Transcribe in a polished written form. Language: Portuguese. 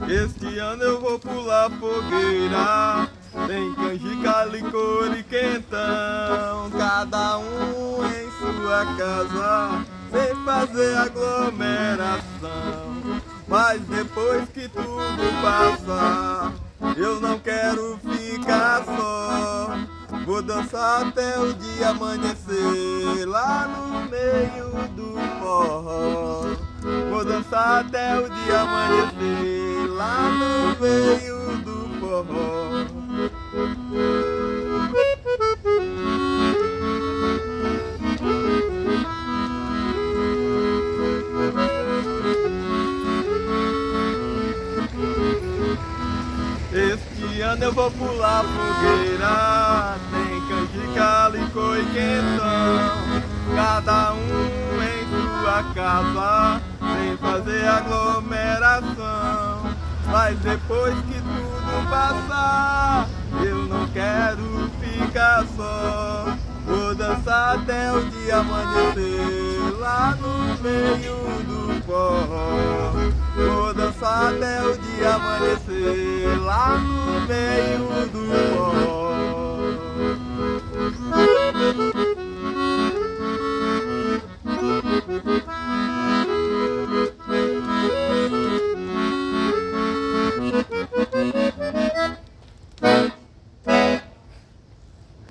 Este ano eu vou pular fogueira, tem canjica, licor e quentão, cada um em sua casa, sem fazer aglomeração. Mas depois que tudo passar, eu não quero ficar só. Vou dançar até o dia amanhecer, lá no meio do forró. Vou dançar até o dia amanhecer, lá no meio do forró. Este ano eu vou pular fogueira, tem canjica, licor e quentão, cada um em sua casa, sem fazer aglomeração. Mas depois que tudo passar, eu não quero ficar só. Vou dançar até o dia amanhecer, lá no meio do forró. Vou dançar até o dia amanhecer, lá no meio do forró.